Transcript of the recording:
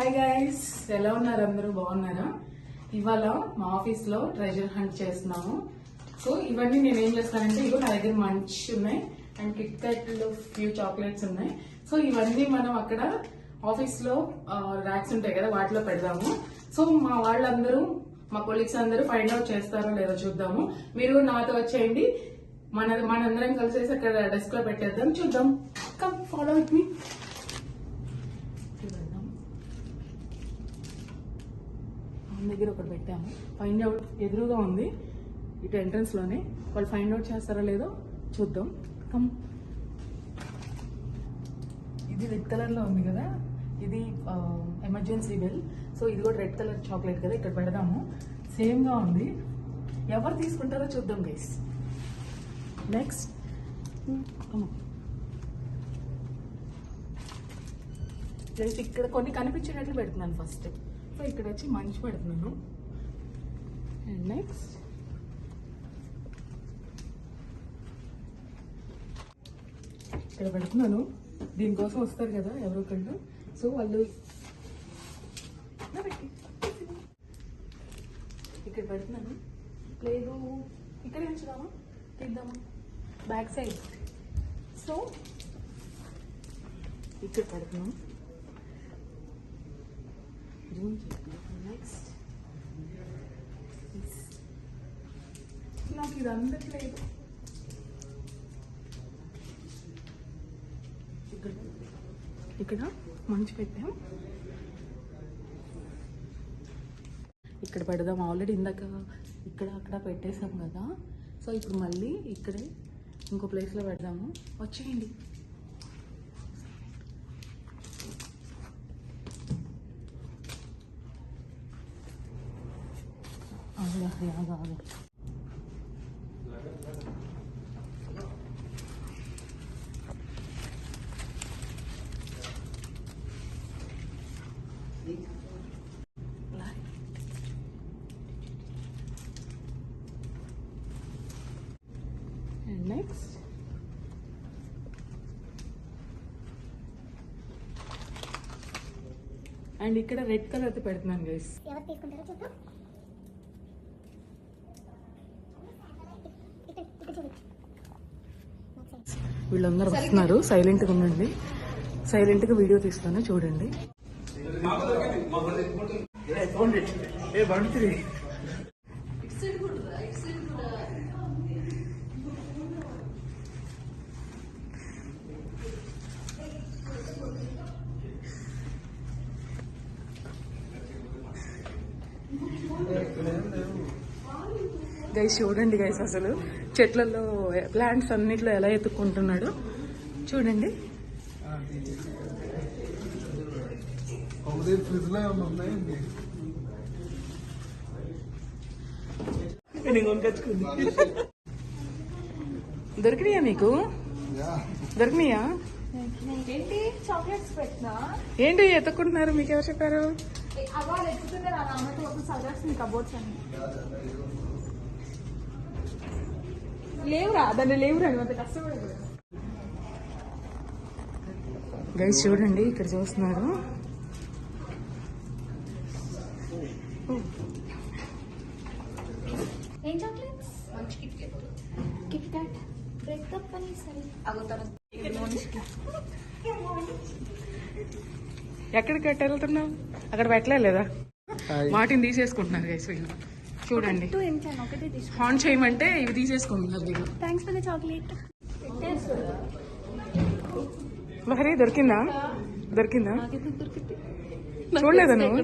Hi guys, ఎలా ఉన్నారు? అందరూ బాగున్నారా? ఇవాళ మా ఆఫీస్ లో ట్రెజర్ హంట్ చేస్తున్నాము. సో ఇవన్నీ నేను ఏం చేస్తానంటే, ఇగో నా దగ్గర మంచ్ ఉన్నాయి అండ్ కిట్ క్యాట్ లో ఫ్యూ చాక్లెట్స్ ఉన్నాయి. సో ఇవన్నీ మనం అక్కడ ఆఫీస్ లో ర్యాక్స్ ఉంటాయి కదా, వాటిలో పెడదాము. సో మా వాళ్ళందరూ, మా కొలీగ్స్ అందరూ ఫైండ్ అవుట్ చేస్తారో లేదో చూద్దాము. మీరు నాతో వచ్చేయండి, మనందరం కలిసేసి అక్కడ డెస్క్ లో పెట్టేద్దాం. చూద్దాం. Come follow with me. దగ్గర ఒకటి పెట్టాము. ఫైండ్ అవుట్ ఎదురుగా ఉంది, ఇటు ఎంట్రన్స్ లోనే. వాళ్ళు ఫైండ్ అవుట్ చేస్తారో లేదో చూద్దాం. కమ్. ఇది రెడ్ కలర్ లో ఉంది కదా, ఇది ఎమర్జెన్సీ బెల్. సో ఇది కూడా రెడ్ కలర్ చాక్లెట్ కదా, ఇక్కడ పెడదాము. సేమ్ గా ఉంది, ఎవరు తీసుకుంటారో చూద్దాం గైస్. నెక్స్ట్ ఇక్కడ కొన్ని కనిపించేటట్లు పెడుతున్నాను ఫస్ట్. సో ఇక్కడ వచ్చి మంచి పెడుతున్నాను. అండ్ నెక్స్ట్ ఇక్కడ పెడుతున్నాను. దీనికోసం వస్తారు కదా ఎవరో ఒకళ్ళు, సో వాళ్ళు ఇక్కడ పెడుతున్నాను. లేదు, ఇక్కడ ఉంచుదామా, తీద్దామా బ్యాక్ సైడ్. సో ఇక్కడ పెడుతున్నాం. నెక్స్ట్ నాకు ఇది అందట్లేదు. ఇక్కడ మంచి పెట్టాం, ఇక్కడ పెడదాం. ఆల్రెడీ ఇందాక ఇక్కడ అక్కడ పెట్టేసాం కదా, సో ఇప్పుడు మళ్ళీ ఇక్కడే ఇంకో ప్లేస్లో పెడదాము. వచ్చేయండి. And next అండ్ ఇక్కడ రెడ్ కలర్ పెడుతున్నాను గైస్. ఎవరు తీసుకుంటారో చూద్దాం. వీళ్ళందరూ వస్తున్నారు, సైలెంట్ గా ఉండండి. సైలెంట్ గా వీడియో తీస్తాను, చూడండి. గైస్ చూడండి గైస్, అసలు చెట్లలో ప్లాంట్స్ అన్నిట్లో ఎలా ఎత్తుక్కుంటున్నాడు చూడండి. దొరికినాయా మీకు? దొరికినాయా? ఏంటి చాక్లెట్స్ పెట్టినా? ఏంటి ఎత్తుక్కుంటున్నారు? మీకు ఎవరు చెప్పారు? అవాళ్ళు ఎత్తుకుంటారు అలా అన్నట్టు ఒక సజెస్ట్ మీ కబోర్డ్స్ అని లేవురా, దాన్ని లేవురా, అంత కష్టపడదు. గైస్ చూడండి, ఇక్కడ చూస్తున్నారు. ఏం చాక్లెట్స్? మంచి కిట్ క్యాట్ బ్రేకప్ అని సరే అగుతారు. ఎక్కడికి వెళ్తున్నావు? అక్కడ పెట్టలేదా? వాటిని తీసేసుకుంటున్నారు గైస్ వీళ్ళు. చూడండి, హాన్ చేయమంటే ఇవి తీసేసుకుంటున్నారు వీళ్ళు. Thanks for the chocolate. Lahari దొరికిందా? దొరికిందా? చూడలేదా నువ్వు?